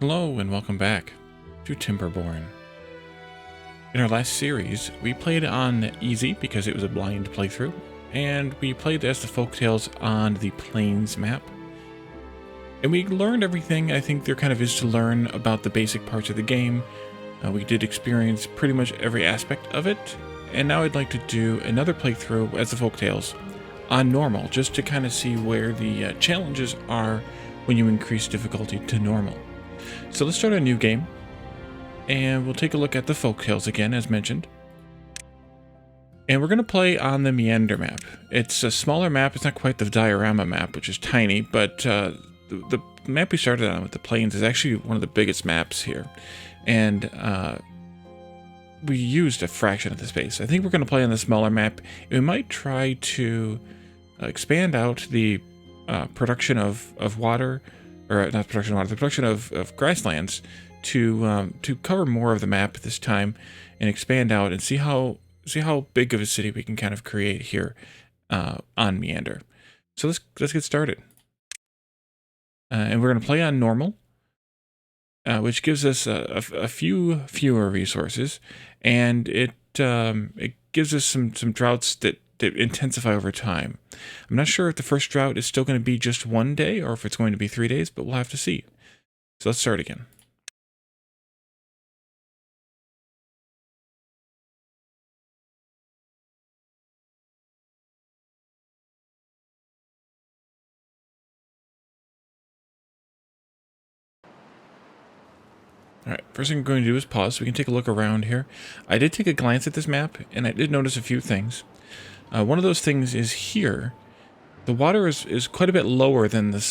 Hello and welcome back to Timberborn. In our last series, we played on easy because it was a blind playthrough, and we played as the Folktails on the Plains map. And we learned everything I think there kind of is to learn about the basic parts of the game. We did experience pretty much every aspect of it, and now I'd like to do another playthrough as the Folktails on normal, just to kind of see where the challenges are when you increase difficulty to normal. So let's start a new game, and we'll take a look at the Folktails again, as mentioned. And we're going to play on the Meander map. It's a smaller map. It's not quite the diorama map, which is tiny, but the map we started on with the plains is actually one of the biggest maps here. And we used a fraction of the space. I think we're going to play on the smaller map. We might try to expand out the production of water, or not production of water, the production of grasslands to cover more of the map this time, and expand out and see how big of a city we can kind of create here on Meander. So let's get started. And we're going to play on normal, which gives us a few fewer resources, and it gives us some droughts that intensify over time. I'm not sure if the first drought is still going to be just 1 day or if it's going to be 3 days, but we'll have to see. So let's start again. Alright, first thing I'm going to do is pause so we can take a look around here. I did take a glance at this map, and I did notice a few things. One of those things is here. The water is quite a bit lower than the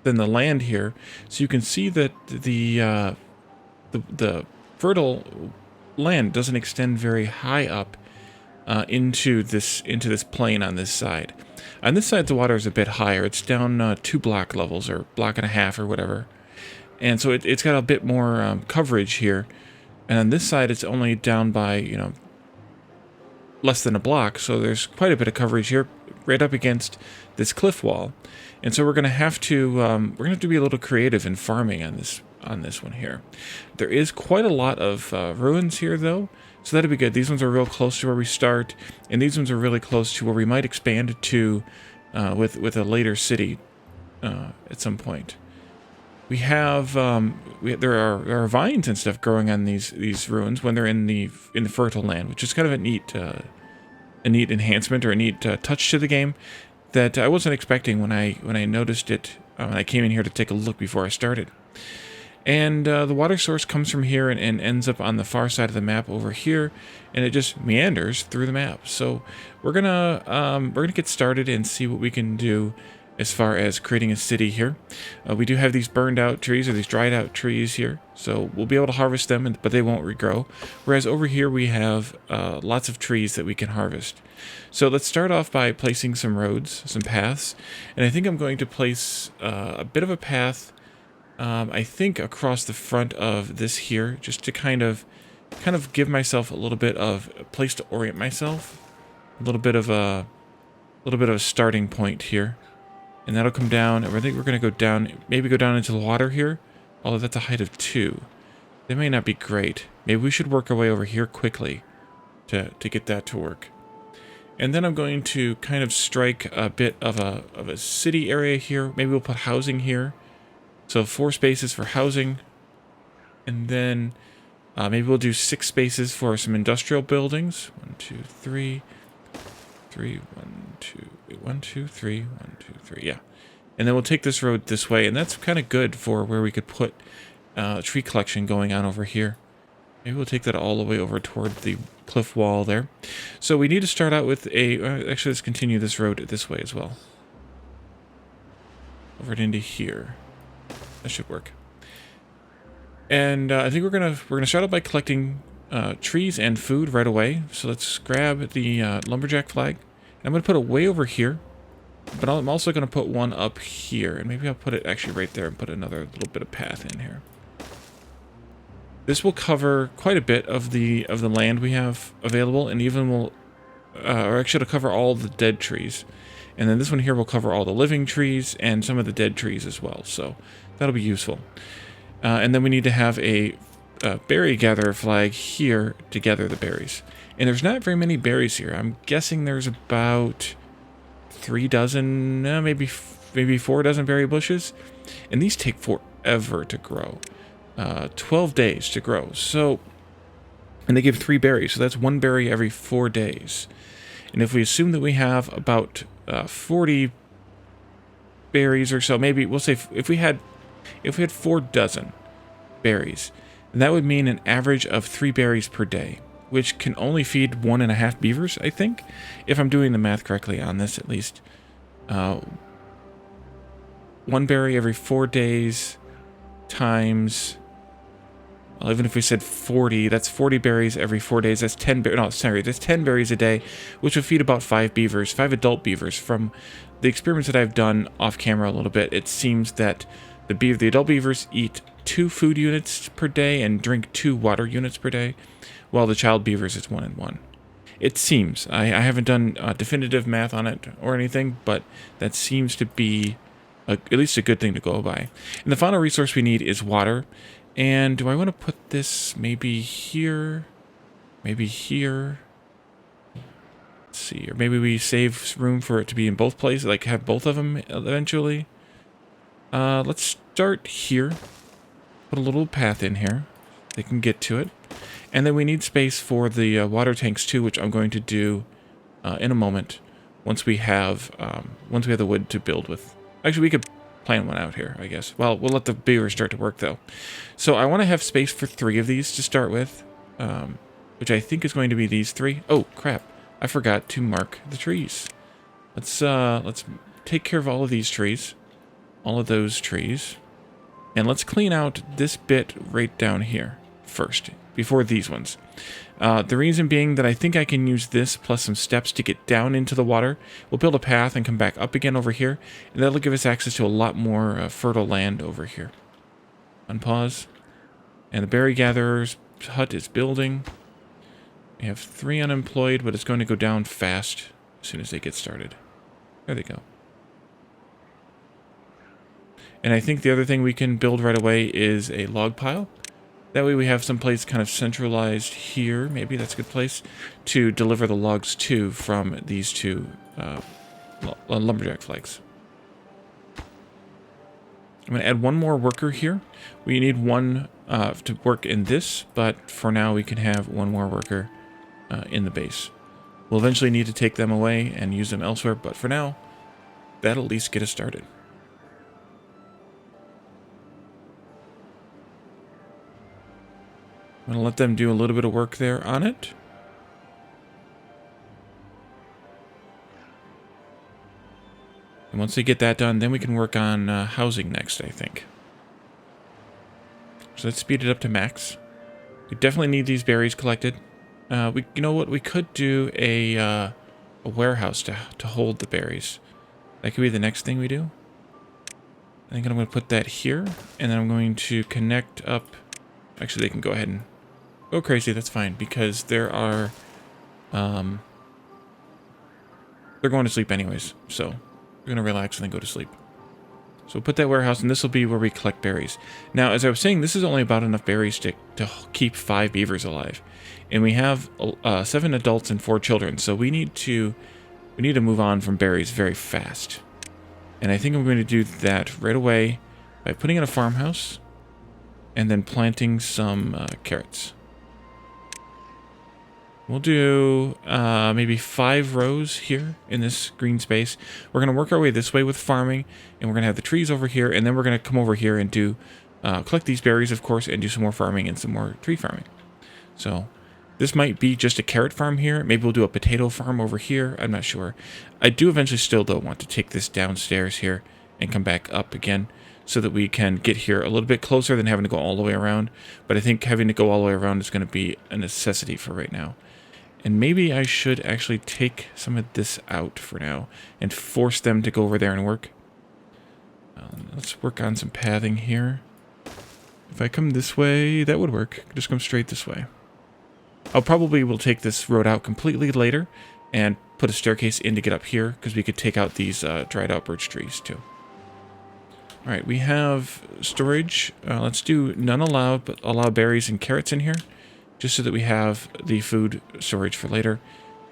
land here, so you can see that the fertile land doesn't extend very high up into this plain on this side. On this side, the water is a bit higher. It's down 2 block levels, or block and a half, or whatever. And so it's got a bit more coverage here. And on this side, it's only down by, less than a block. So there's quite a bit of coverage here, right up against this cliff wall. And so we're going to have to be a little creative in farming on this one here. There is quite a lot of ruins here, though. So that'd be good. These ones are real close to where we start, and these ones are really close to where we might expand to with a later city at some point. We have there are vines and stuff growing on these ruins when they're in the fertile land, which is kind of a neat enhancement or a neat touch to the game that I wasn't expecting when I noticed it when I came in here to take a look before I started. And the water source comes from here and ends up on the far side of the map over here, and it just meanders through the map. So we're gonna get started and see what we can do as far as creating a city here. We do have these burned out trees, or these dried out trees here, so we'll be able to harvest them, but they won't regrow. Whereas over here we have lots of trees that we can harvest. So let's start off by placing some roads, some paths, and I think I'm going to place a bit of a path, I think across the front of this here, just to kind of give myself a little bit of a place to orient myself, a little bit of a starting point here. And that'll come down, and I think we're going to go down, maybe go down into the water here, although that's a height of 2. That may not be great. Maybe we should work our way over here quickly to get that to work. And then I'm going to kind of strike a bit of a city area here. Maybe we'll put housing here. So 4 spaces for housing. And then maybe we'll do 6 spaces for some industrial buildings. 1, 2, 3. 3, 1, 2, 1, 2, 3, 1, 2, 3, yeah. And then we'll take this road this way, and that's kind of good for where we could put tree collection going on over here. Maybe we'll take that all the way over toward the cliff wall there. So we need to start out with actually, let's continue this road this way as well. Over into here. That should work. And I think we're gonna start out by collecting trees and food right away. So let's grab the lumberjack flag. And I'm going to put it way over here, but I'm also going to put one up here, and maybe I'll put it actually right there and put another little bit of path in here. This will cover quite a bit of the land we have available, and even will, or actually it'll cover all the dead trees. And then this one here will cover all the living trees and some of the dead trees as well. So that'll be useful. And then we need to have a berry gatherer flag here to gather the berries. And there's not very many berries here. I'm guessing there's about 3 dozen, maybe 4 dozen berry bushes. And these take forever to grow. 12 days to grow. So, and they give 3 berries. So that's 1 berry every 4 days. And if we assume that we have about 40 berries or so, maybe we'll say if we had 4 dozen berries, then that would mean an average of 3 berries per day, which can only feed 1.5 beavers, I think, if I'm doing the math correctly on this at least. 1 berry every 4 days times, well, even if we said 40, that's 40 berries every 4 days. That's 10 that's 10 berries a day, which would feed about 5 beavers, 5 adult beavers. From the experiments that I've done off camera a little bit, it seems that the adult beavers eat 2 food units per day and drink 2 water units per day, while the child beavers is 1 and 1. It seems. I haven't done definitive math on it or anything, but that seems to be at least a good thing to go by. And the final resource we need is water. And do I want to put this maybe here? Maybe here? Let's see. Or maybe we save room for it to be in both places, like have both of them eventually. Let's start here. Put a little path in here. They can get to it. And then we need space for the water tanks too, which I'm going to do in a moment once we have the wood to build with. Actually, we could plan one out here, I guess. Well, we'll let the beavers start to work though. So I want to have space for 3 of these to start with, which I think is going to be these 3. Oh crap! I forgot to mark the trees. Let's take care of all of these trees, all of those trees, and let's clean out this bit right down here first before these ones. The reason being that I think I can use this plus some steps to get down into the water. We'll build a path and come back up again over here, and that'll give us access to a lot more fertile land over here. Unpause. And the berry gatherer's hut is building. We have 3 unemployed, but it's going to go down fast as soon as they get started. There they go. And I think the other thing we can build right away is a log pile. That way we have some place kind of centralized here. Maybe that's a good place to deliver the logs to from these 2 lumberjack flags. I'm going to add 1 more worker here. We need 1 to work in this, but for now we can have 1 more worker in the base. We'll eventually need to take them away and use them elsewhere, but for now, that'll at least get us started. I'm going to let them do a little bit of work there on it. And once they get that done, then we can work on housing next, I think. So let's speed it up to max. We definitely need these berries collected. You know what? We could do a warehouse to hold the berries. That could be the next thing we do. I think I'm going to put that here, and then I'm going to connect up. Actually, they can go ahead and go crazy. That's fine, because there are they're going to sleep anyways, so we're going to relax and then go to sleep. So we'll put that warehouse, and this will be where we collect berries. Now, as I was saying, this is only about enough berries to keep 5 beavers alive, and we have 7 adults and 4 children, so we need to move on from berries very fast. And I think I'm going to do that right away by putting in a farmhouse and then planting some carrots. We'll do maybe 5 rows here in this green space. We're going to work our way this way with farming, and we're going to have the trees over here, and then we're going to come over here and do collect these berries, of course, and do some more farming and some more tree farming. So this might be just a carrot farm here. Maybe we'll do a potato farm over here. I'm not sure. I do eventually still, though, want to take this downstairs here and come back up again so that we can get here a little bit closer than having to go all the way around. But I think having to go all the way around is going to be a necessity for right now. And maybe I should actually take some of this out for now and force them to go over there and work. Let's work on some pathing here. If I come this way, that would work. Just come straight this way. I'll probably will take this road out completely later and put a staircase in to get up here, because we could take out these dried out birch trees too. All right, we have storage. Let's do none allowed, but allow berries and carrots in here, just so that we have the food storage for later,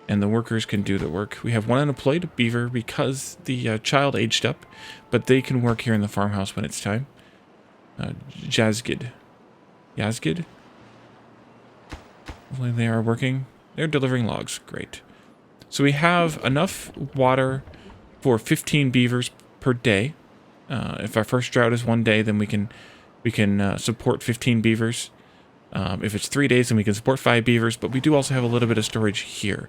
and the workers can do the work. We have one unemployed beaver because the child aged up, but they can work here in the farmhouse when it's time. Yazgid. Hopefully they are working. They're delivering logs. Great. So we have enough water for 15 beavers per day. If our first drought is 1 day, then we can support 15 beavers. If it's 3 days, then we can support 5 beavers. But we do also have a little bit of storage here,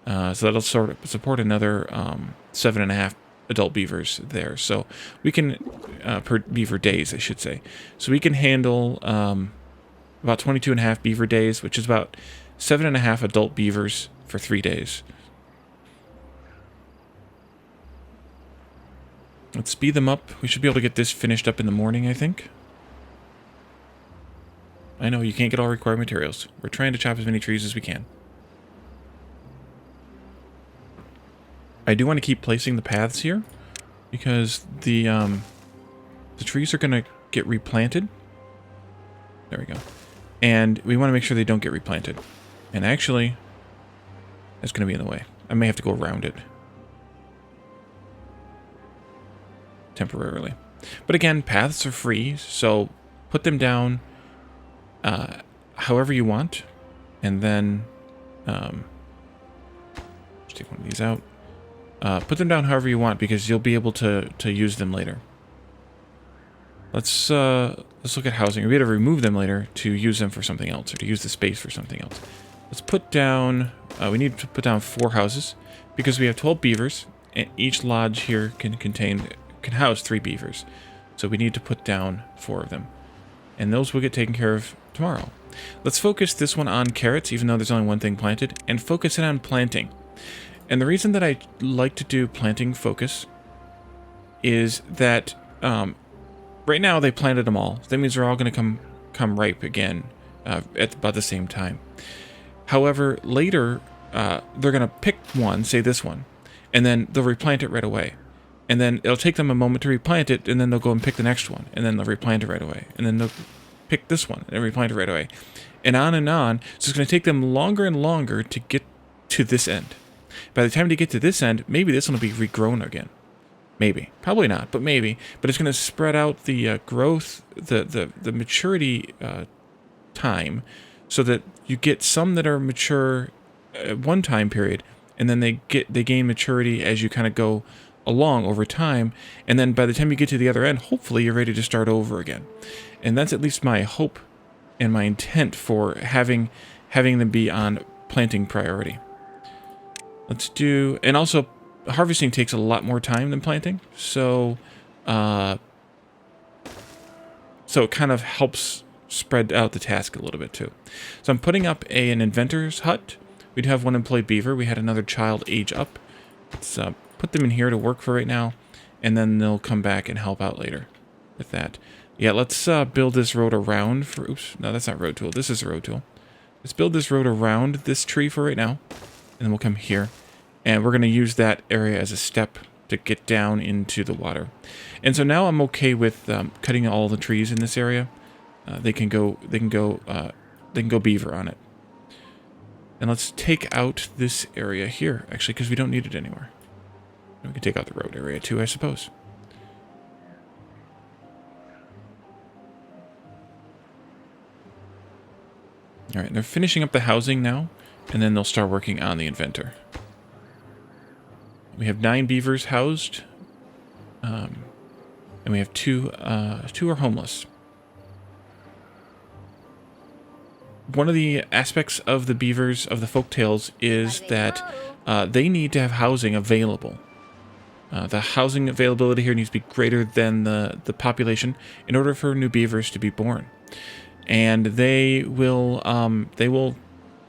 so that'll sort of support another 7.5 adult beavers there. So we can per beaver days, I should say. So we can handle about 22.5 beaver days, which is about 7.5 adult beavers for 3 days. Let's speed them up. We should be able to get this finished up in the morning, I think. I know, you can't get all required materials. We're trying to chop as many trees as we can. I do want to keep placing the paths here, because the trees are going to get replanted. There we go. And we want to make sure they don't get replanted. And actually, that's going to be in the way. I may have to go around it. Temporarily. But again, paths are free, so put them down however you want, and then just take one of these out. Put them down however you want, because you'll be able to use them later. Let's look at housing. We'll be able to remove them later to use them for something else, or to use the space for something else. Let's put down. We need to put down 4 houses, because we have 12 beavers, and each lodge here can house 3 beavers. So we need to put down 4 of them. And those will get taken care of tomorrow. Let's focus this one on carrots, even though there's only one thing planted, and focus it on planting. And the reason that I like to do planting focus is that right now they planted them all. That means they're all going to come ripe again at about the same time. However, later they're going to pick one, say this one, and then they'll replant it right away. And then it'll take them a moment to replant it, and then they'll go and pick the next one, and then they'll replant it right away. And then they'll pick this one and replant it right away. And on and on. So it's going to take them longer and longer to get to this end. By the time they get to this end, maybe this one will be regrown again. Maybe. Probably not, but maybe. But it's going to spread out the growth, the maturity time, so that you get some that are mature at one time period, and then they gain maturity as you kind of go along over time, and then by the time you get to the other end, hopefully you're ready to start over again. And that's at least my hope and my intent for having them be on planting priority. Let's do, and also harvesting takes a lot more time than planting, so it kind of helps spread out the task a little bit too. So I'm putting up an inventor's hut. We'd have one employed beaver. We had another child age up. Let's put them in here to work for right now, and then they'll come back and help out later with that. Yeah, let's build this road around for, oops, no, that's not road tool. This is a road tool. Let's build this road around this tree for right now, and then we'll come here, and we're going to use that area as a step to get down into the water. And so now I'm okay with cutting all the trees in this area. They can go beaver on it. And let's take out this area here, actually, because we don't need it anymore. We can take out the road area too, I suppose. All right, they're finishing up the housing now, and then they'll start working on the inventor. We have 9 beavers housed, and we have 2 are homeless. One of the aspects of the beavers, of the Folktails, is that they need to have housing available. The housing availability here needs to be greater than the population in order for new beavers to be born. And they will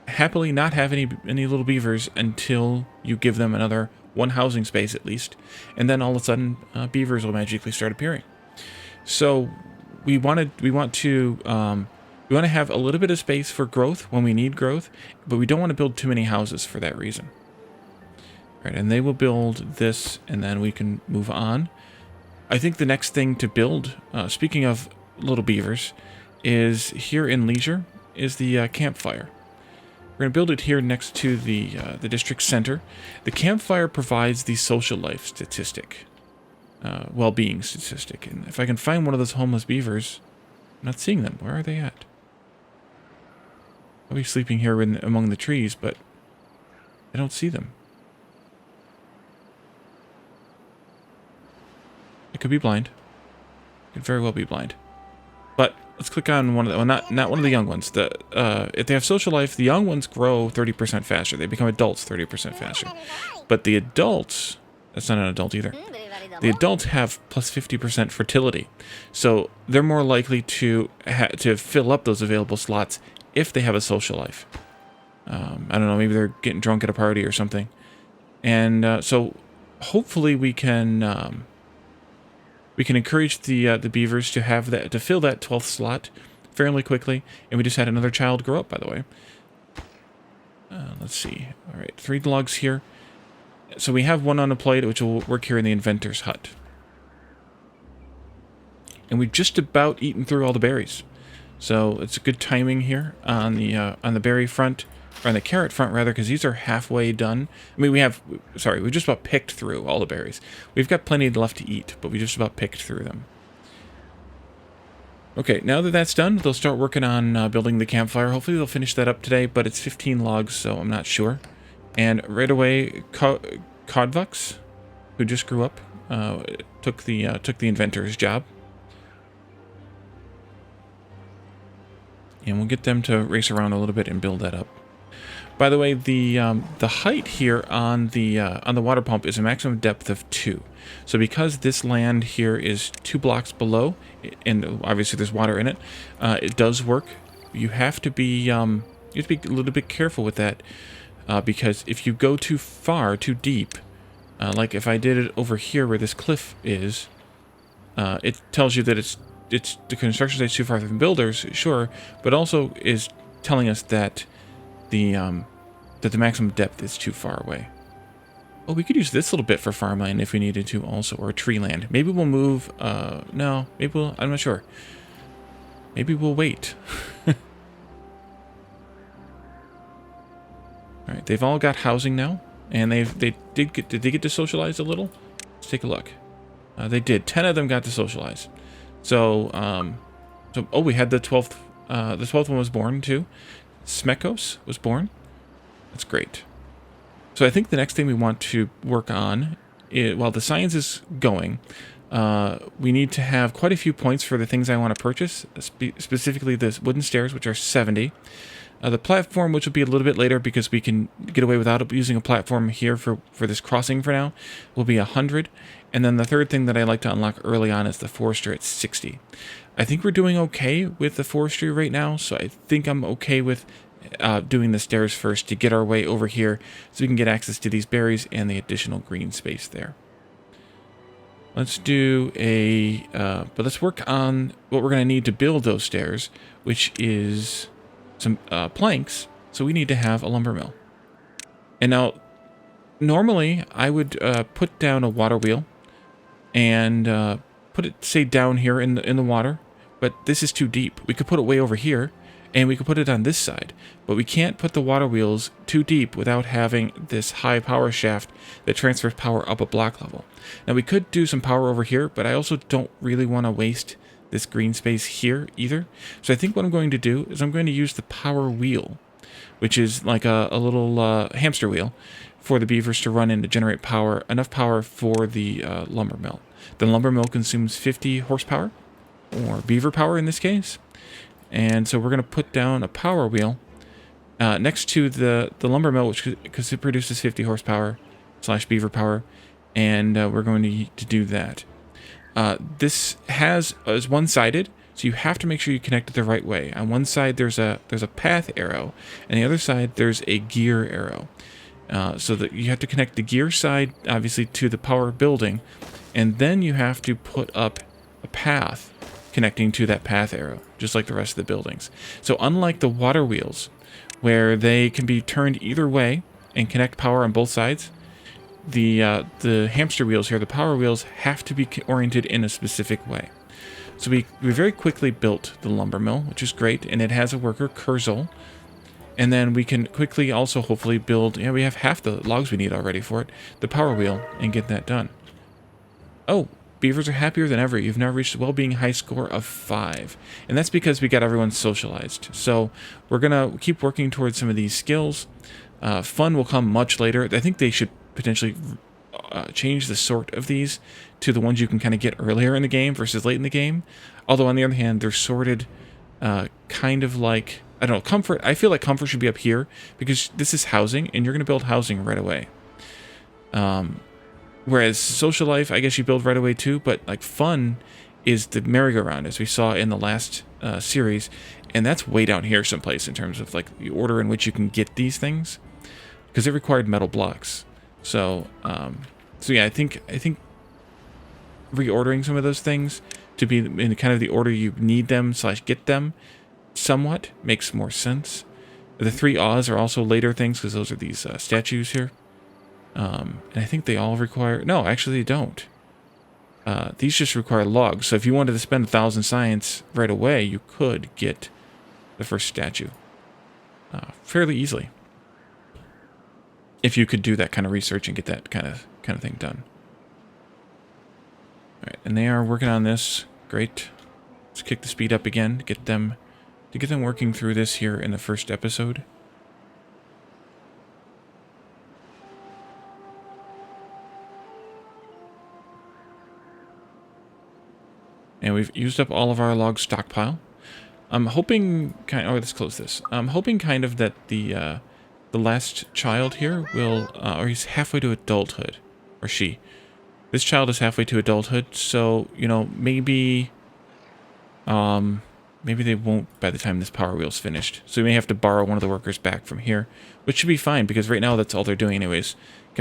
happily not have any little beavers until you give them another 1 housing space at least, and then all of a sudden beavers will magically start appearing. So we want to have a little bit of space for growth when we need growth, but we don't want to build too many houses for that reason. Right, and they will build this, and then we can move on. I think the next thing to build, speaking of little beavers, is here in Leisure, is the campfire. We're going to build it here next to the district center. The campfire provides the social life statistic, well-being statistic. And if I can find one of those homeless beavers, I'm not seeing them. Where are they at? I'll be sleeping here among the trees, but I don't see them. It could be blind. It could very well be blind. But let's click on one of the, well, not one of the young ones. If they have social life, the young ones grow 30% faster. They become adults 30% faster. But the adults, that's not an adult either. The adults have plus 50% fertility. So they're more likely to fill up those available slots if they have a social life. I don't know, maybe they're getting drunk at a party or something. And so hopefully we can encourage the beavers to have that, to fill that 12th slot fairly quickly. And we just had another child grow up, by the way. Let's see. All right, 3 logs here. So we have one on a plate, which will work here in the inventor's hut. And we've just about eaten through all the berries. So it's a good timing here on the berry front, or on the carrot front rather, because these are halfway done. I mean, we just about picked through all the berries. We've got plenty left to eat, but we just about picked through them. Okay, now that that's done, they'll start working on building the campfire. Hopefully they'll finish that up today, but it's 15 logs, so I'm not sure. And right away, Codvux, who just grew up, took the inventor's job. And we'll get them to race around a little bit and build that up. By the way, the height here on the water pump is a maximum depth of 2. So because this land here is 2 blocks below, and obviously there's water in it, it does work. You have to be a little bit careful with that, because if you go too far, too deep, like if I did it over here where this cliff is, it tells you that it's the construction site's too far from builders, sure, but also is telling us that the maximum depth is too far away. Oh, we could use this little bit for farmland if we needed to also, or tree land. Maybe we'll move, no, maybe we'll, I'm not sure. Maybe we'll wait. Alright, they've all got housing now, and did they get to socialize a little? Let's take a look. They did. 10 of them got to socialize. So, oh, we had the 12th one was born too. Smekos was born. That's great. So I think the next thing we want to work on, while the science is going, we need to have quite a few points for the things I want to purchase, specifically the wooden stairs, which are 70. The platform, which will be a little bit later because we can get away without using a platform here for this crossing for now, will be 100. And then the third thing that I like to unlock early on is the forester at 60. I think we're doing okay with the forestry right now, so I think I'm okay with doing the stairs first to get our way over here so we can get access to these berries and the additional green space there. Let's do but let's work on what we're going to need to build those stairs, which is some planks. So we need to have a lumber mill. And now, normally I would put down a water wheel and put it, say, down here in the water, but this is too deep. We could put it way over here, and we could put it on this side, but we can't put the water wheels too deep without having this high power shaft that transfers power up a block level. Now we could do some power over here, but I also don't really want to waste this green space here either. So I think what I'm going to do is I'm going to use the power wheel, which is like a little hamster wheel for the beavers to run in to generate power, enough power for the lumber mill. The lumber mill consumes 50 horsepower, or beaver power in this case. And so we're going to put down a power wheel next to the lumber mill, because it produces 50 horsepower / beaver power, and we're going to do that. This is one-sided, so you have to make sure you connect it the right way. On one side there's a path arrow, and the other side there's a gear arrow. So that you have to connect the gear side, obviously, to the power building, and then you have to put up a path connecting to that path arrow, just like the rest of the buildings. So unlike the water wheels, where they can be turned either way and connect power on both sides, the hamster wheels here, the power wheels, have to be oriented in a specific way. So we very quickly built the lumber mill, which is great, and it has a worker, Kurzel. And then we can quickly also hopefully build, yeah, we have half the logs we need already for it, the power wheel, and get that done. Oh, beavers are happier than ever. You've now reached a well-being high score of 5. And that's because we got everyone socialized. So we're going to keep working towards some of these skills. Fun will come much later. I think they should potentially change the sort of these to the ones you can kind of get earlier in the game versus late in the game. Although on the other hand, they're sorted kind of like, I don't know, comfort. I feel like comfort should be up here because this is housing and you're going to build housing right away. Whereas social life, I guess you build right away too, but like fun is the merry-go-round as we saw in the last series. And that's way down here someplace in terms of like the order in which you can get these things because it required metal blocks. So, so yeah, I think reordering some of those things to be in kind of the order you need them / get them somewhat makes more sense. The 3 Ahs are also later things because those are these statues here. And I think they all require... No, actually they don't. These just require logs. So if you wanted to spend 1,000 science right away, you could get the first statue fairly easily. If you could do that kind of research and get that kind of thing done. All right, and they are working on this. Great. Let's kick the speed up again to get them working through this here in the first episode. And we've used up all of our log stockpile. I'm hoping let's close this. I'm hoping kind of that the last child here will, or he's halfway to adulthood, or she. This child is halfway to adulthood, so, you know, maybe they won't by the time this power wheel's finished. So we may have to borrow one of the workers back from here, which should be fine, because right now that's all they're doing anyways.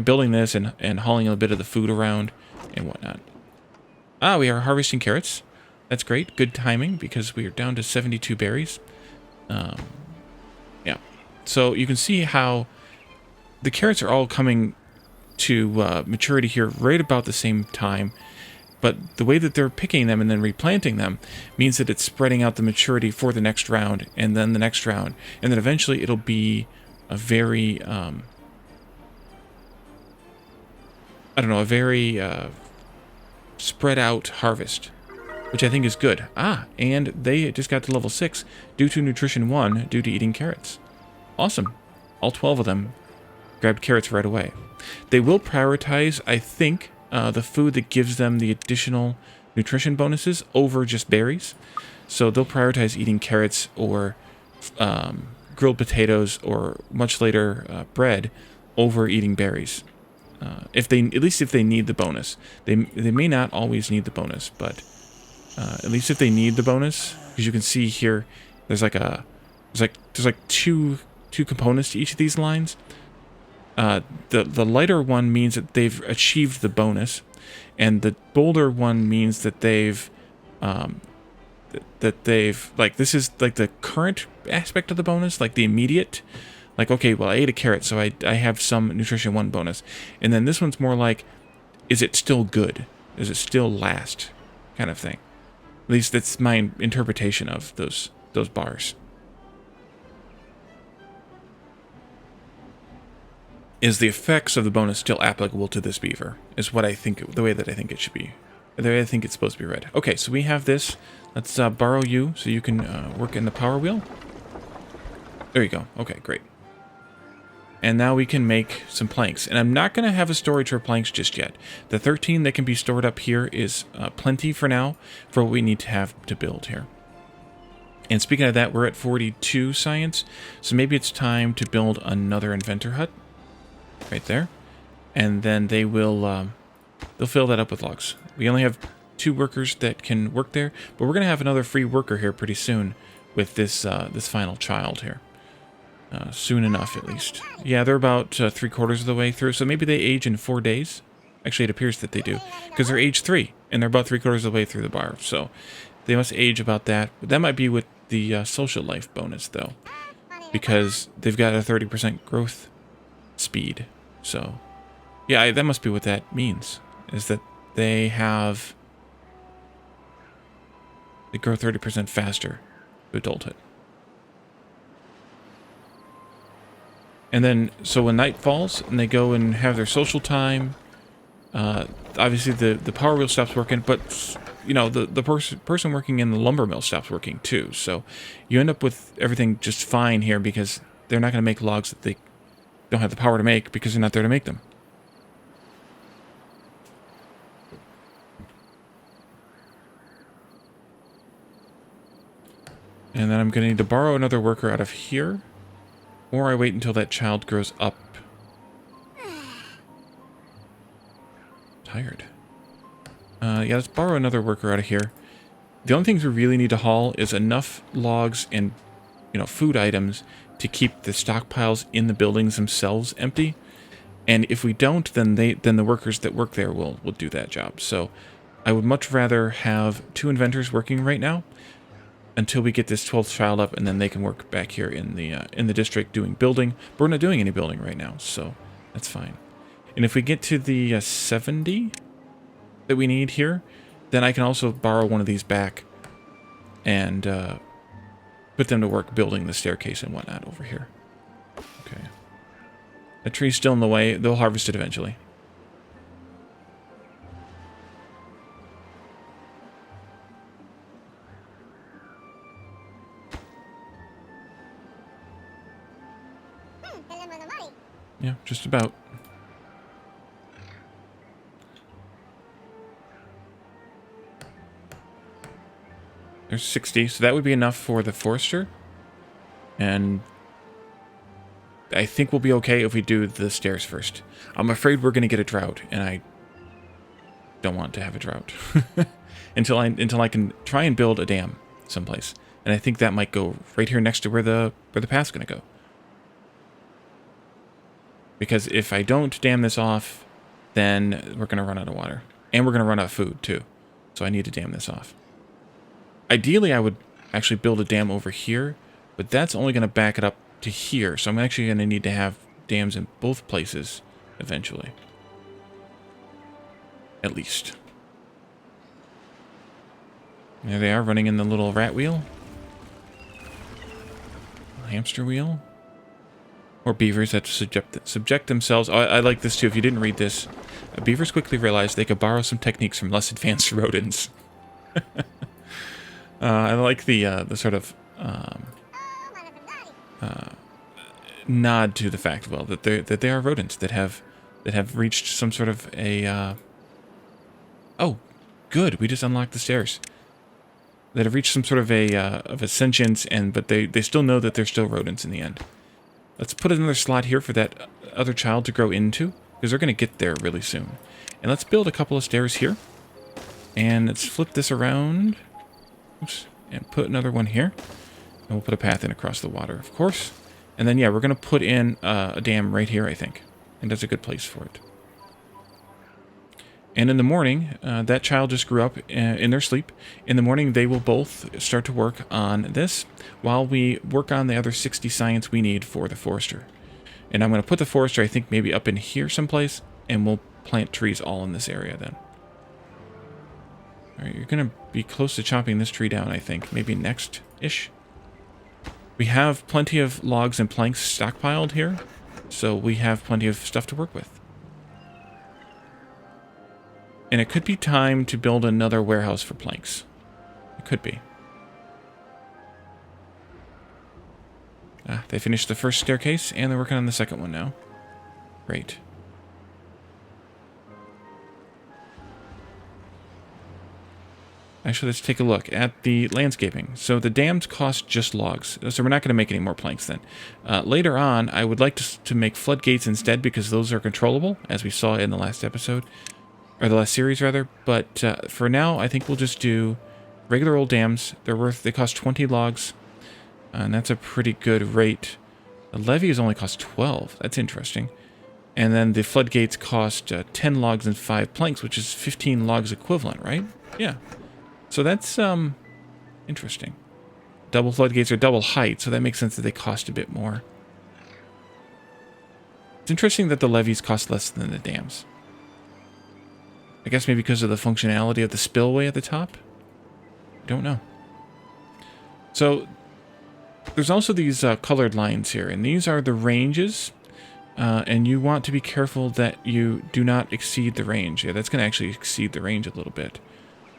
Building this and hauling a bit of the food around and whatnot. We are harvesting carrots. That's great. Good timing, because we are down to 72 berries. Yeah. So you can see how the carrots are all coming to maturity here right about the same time. But the way that they're picking them and then replanting them means that it's spreading out the maturity for the next round, and then the next round. And then eventually it'll be a very, a very spread out harvest, which I think is good. And they just got to level 6 due to nutrition 1 due to eating carrots. Awesome. All 12 of them grabbed carrots right away. They will prioritize, I think, the food that gives them the additional nutrition bonuses over just berries. So they'll prioritize eating carrots or grilled potatoes or much later bread over eating berries. At least if they need the bonus. They may not always need the bonus, but at least if they need the bonus, because you can see here, there's two components to each of these lines. The lighter one means that they've achieved the bonus, and the bolder one means that they've like, this is like the current aspect of the bonus, like the immediate, like, okay, well, I ate a carrot, so I have some nutrition 1 bonus. And then this one's more like, is it still good? Does it still last? Kind of thing. At least that's my interpretation of those bars. Is the effects of the bonus still applicable to this beaver? Is what I think, the way that I think it should be. The way I think it's supposed to be read. Okay, so we have this. Let's borrow you so you can work in the power wheel. There you go. Okay, great. And now we can make some planks. And I'm not going to have a storage for planks just yet. The 13 that can be stored up here is plenty for now for what we need to have to build here. And speaking of that, we're at 42 science. So maybe it's time to build another inventor hut. Right there. And then they will, they'll fill that up with logs. We only have 2 workers that can work there. But we're going to have another free worker here pretty soon with this, this final child here. Soon enough, at least. Yeah, they're about 3/4 of the way through, so maybe they age in 4 days. Actually, it appears that they do, because they're age 3, and they're about 3/4 of the way through the bar, so they must age about that. But that might be with the social life bonus, though, because they've got a 30% growth speed, so Yeah, that must be what that means. Is that they grow 30% faster to adulthood. And then, so when night falls and they go and have their social time, obviously the power wheel stops working, but you know the person working in the lumber mill stops working too. So you end up with everything just fine here because they're not going to make logs that they don't have the power to make because they're not there to make them. And then I'm going to need to borrow another worker out of here, or I wait until that child grows up. Tired. Yeah, let's borrow another worker out of here. The only things we really need to haul is enough logs and, you know, food items to keep the stockpiles in the buildings themselves empty. And if we don't, then the workers that work there will do that job. So I would much rather have 2 inventors working right now until we get this 12th child up, and then they can work back here in the district doing building. But we're not doing any building right now, so that's fine. And if we get to the 70 that we need here, then I can also borrow one of these back and put them to work building the staircase and whatnot over here. Okay. That tree's still in the way. They'll harvest it eventually. Yeah, just about. There's 60, so that would be enough for the forester. And I think we'll be okay if we do the stairs first. I'm afraid we're going to get a drought, and I don't want to have a drought. until I can try and build a dam someplace. And I think that might go right here next to where the path's going to go. Because if I don't dam this off, then we're going to run out of water. And we're going to run out of food, too. So I need to dam this off. Ideally, I would actually build a dam over here, but that's only going to back it up to here. So I'm actually going to need to have dams in both places eventually. At least. There they are, running in the little rat wheel. Hamster wheel. Or beavers that subject themselves. Oh, I like this too. If you didn't read this, beavers quickly realized they could borrow some techniques from less advanced rodents. I like the sort of nod to the fact, well, that they are rodents that have reached some sort of a. Oh, good. We just unlocked the stairs. That have reached some sort of a sentience, but they still know that they're still rodents in the end. Let's put another slot here for that other child to grow into, because they're going to get there really soon. And let's build a couple of stairs here. And let's flip this around. Oops. And put another one here. And we'll put a path in across the water, of course. And then, yeah, we're going to put in a dam right here, I think. And that's a good place for it. And in the morning, that child just grew up in their sleep. In the morning, they will both start to work on this while we work on the other 60 science we need for the forester. And I'm going to put the forester, I think, maybe up in here someplace, and we'll plant trees all in this area then. All right, you're going to be close to chopping this tree down, I think. Maybe next-ish. We have plenty of logs and planks stockpiled here, so we have plenty of stuff to work with. And it could be time to build another warehouse for planks. It could be. They finished the first staircase, and they're working on the second one now. Great. Actually, let's take a look at the landscaping. So the dams cost just logs, so we're not going to make any more planks then. Later on, I would like to make floodgates instead, because those are controllable, as we saw in the last episode. Or the last series, rather. But for now, I think we'll just do regular old dams. They cost 20 logs. And that's a pretty good rate. The levees only cost 12. That's interesting. And then the floodgates cost 10 logs and 5 planks, which is 15 logs equivalent, right? Yeah. So that's interesting. Double floodgates are double height, so that makes sense that they cost a bit more. It's interesting that the levees cost less than the dams. I guess maybe because of the functionality of the spillway at the top? I don't know. So, there's also these colored lines here, and these are the ranges, and you want to be careful that you do not exceed the range. Yeah, that's going to actually exceed the range a little bit.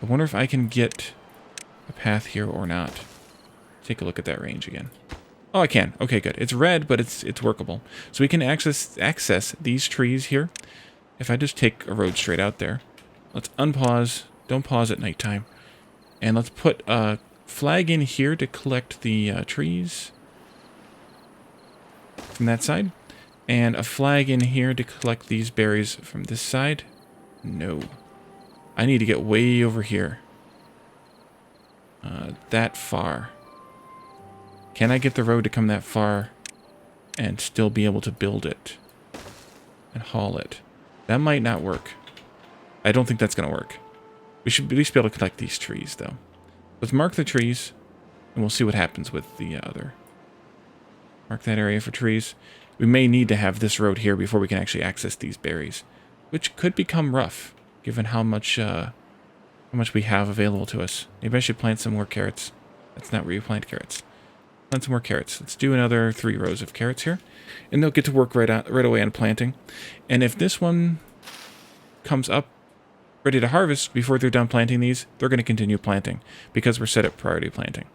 I wonder if I can get a path here or not. Take a look at that range again. Oh, I can. Okay, good. It's red, but it's workable. So we can access these trees here. If I just take a road straight out there. Let's unpause. Don't pause at nighttime. And let's put a flag in here to collect the trees from that side. And a flag in here to collect these berries from this side. No. I need to get way over here. That far. Can I get the road to come that far and still be able to build it and haul it? That might not work. I don't think that's going to work. We should at least be able to collect these trees, though. Let's mark the trees, and we'll see what happens with the other. Mark that area for trees. We may need to have this road here before we can actually access these berries, which could become rough, given how much we have available to us. Maybe I should plant some more carrots. That's not where you plant carrots. Plant some more carrots. Let's do another 3 rows of carrots here, and they'll get to work right away on planting. And if this one comes up ready to harvest before they're done planting these, they're going to continue planting because we're set at priority planting.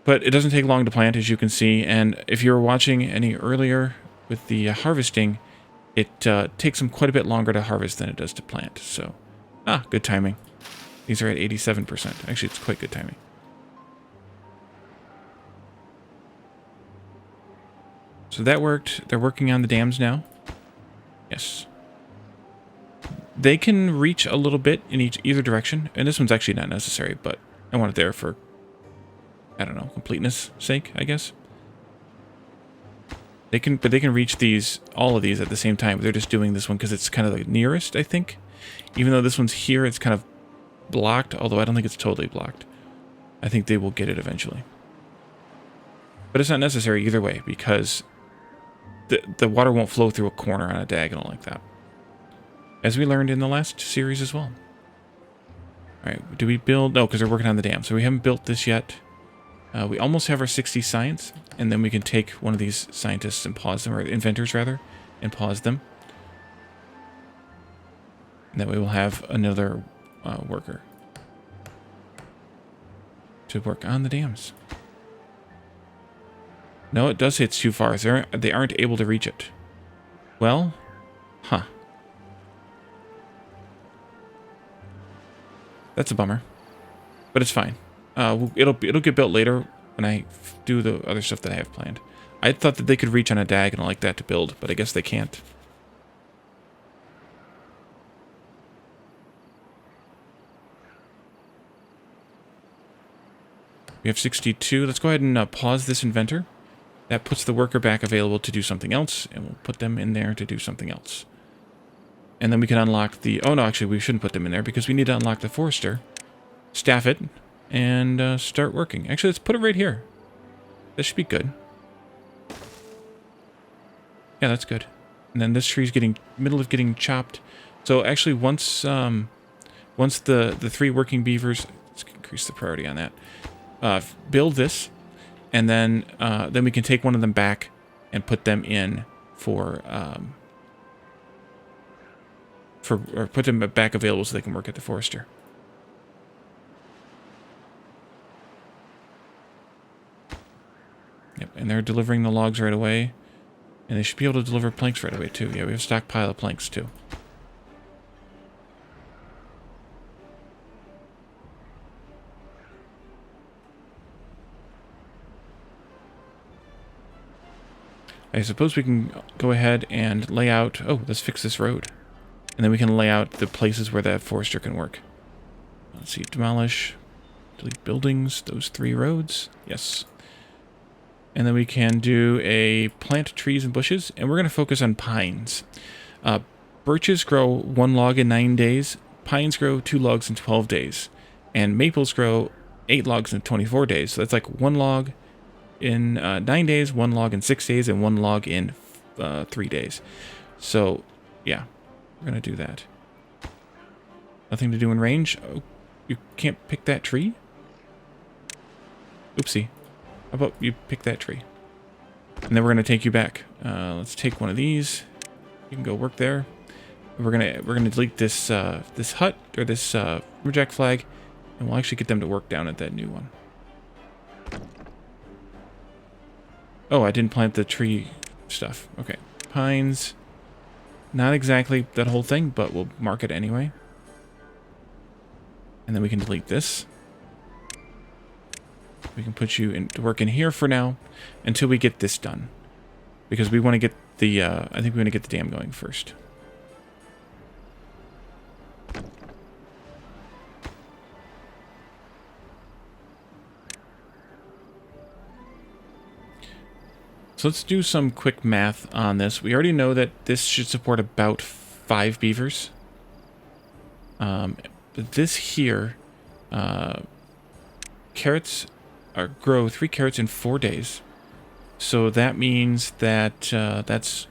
But it doesn't take long to plant, as you can see, and if you were watching any earlier with the harvesting, it takes them quite a bit longer to harvest than it does to plant. So, good timing. These are at 87%. Actually, it's quite good timing. So that worked. They're working on the dams now. Yes. They can reach a little bit in either direction, and this one's actually not necessary, but I want it there for, I don't know, completeness sake, I guess. They can reach all of these at the same time. They're just doing this one because it's kind of the nearest, I think. Even though this one's here, it's kind of blocked, although I don't think it's totally blocked. I think they will get it eventually. But it's not necessary either way, because the water won't flow through a corner on a diagonal like that. As we learned in the last series as well. Alright, do we build? No, because we're working on the dam. So we haven't built this yet. We almost have our 60 science, and then we can take one of these scientists and pause them, or inventors rather, and pause them. And that way we'll have another worker to work on the dams. No, it does say it's too far. They aren't able to reach it. Well, that's a bummer. But it's fine. It'll get built later when I do the other stuff that I have planned. I thought that they could reach on a diagonal like that to build, but I guess they can't. We have 62. Let's go ahead and pause this inventor. That puts the worker back available to do something else, and we'll put them in there to do something else. And then we can unlock the... Oh, no, actually, we shouldn't put them in there because we need to unlock the forester, staff it, and start working. Actually, let's put it right here. That should be good. Yeah, that's good. And then this tree's middle of getting chopped. So actually, once the 3 working beavers... Let's increase the priority on that. Build this. And then we can take one of them back and put them in or put them back available so they can work at the forester. Yep, and they're delivering the logs right away. And they should be able to deliver planks right away too. Yeah, we have a stockpile of planks too. I suppose we can go ahead and lay out... Oh, let's fix this road. And then we can lay out the places where that forester can work. Let's see, demolish, delete buildings, those 3 roads. Yes. And then we can do a plant trees and bushes, and we're going to focus on pines. Birches grow 1 log in 9 days, pines grow 2 logs in 12 days, and maples grow 8 logs in 24 days. So that's like 1 log in 9 days, 1 log in 6 days, and 1 log in 3 days. So, yeah, we're going to do that. Nothing to do in range. Oh, you can't pick that tree? Oopsie. How about you pick that tree? And then we're going to take you back. Let's take one of these. You can go work there. We're gonna delete this this hut, or this lumberjack flag, and we'll actually get them to work down at that new one. Oh, I didn't plant the tree stuff. Okay. Pines. Not exactly that whole thing, but we'll mark it anyway. And then we can delete this. We can put you to work in here for now until we get this done. Because we want to get the, I think we want to get the dam going first. So let's do some quick math on this. We already know that this should support about 5 beavers. But this here, carrots grow 3 carrots in 4 days. So that means that that's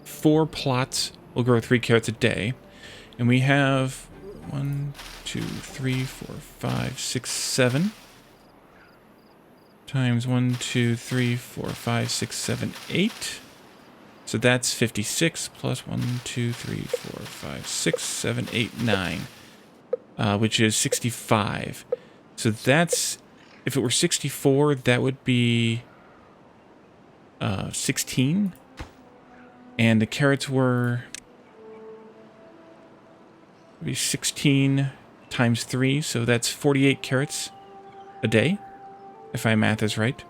4 plots will grow 3 carrots a day. And we have 1, 2, 3, 4, 5, 6, 7. Times 1, 2, 3, 4, 5, 6, 7, 8. So that's 56 plus 1, 2, 3, 4, 5, 6, 7, 8, 9. Which is 65. So that's, if it were 64, that would be 16. And the carrots were would be 16 times 3, so that's 48 carrots a day, if my math is right.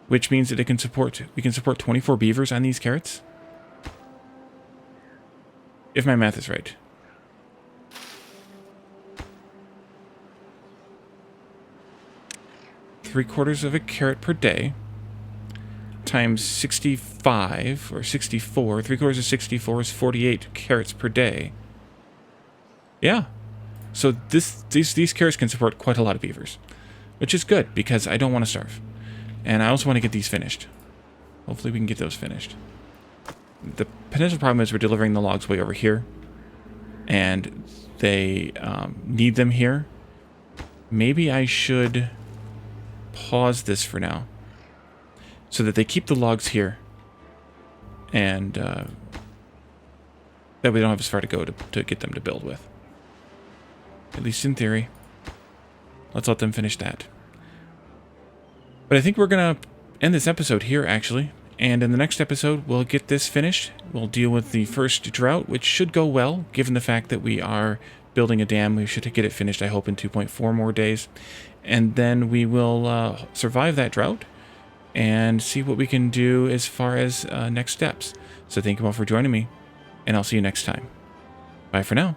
Which means that we can support 24 beavers on these carrots. If my math is right. Three-quarters of a carrot per day times 65 or 64. 3/4 of 64 is 48 carrots per day. Yeah. So these carrots can support quite a lot of beavers, which is good because I don't want to starve. And I also want to get these finished. Hopefully we can get those finished. The potential problem is we're delivering the logs way over here. And they need them here. Maybe I should pause this for now. So that they keep the logs here. And that we don't have as far to go to get them to build with. At least in theory. Let's let them finish that. But I think we're going to end this episode here, actually. And in the next episode, we'll get this finished. We'll deal with the first drought, which should go well, given the fact that we are building a dam. We should get it finished, I hope, in 2.4 more days. And then we will survive that drought and see what we can do as far as next steps. So thank you all for joining me, and I'll see you next time. Bye for now.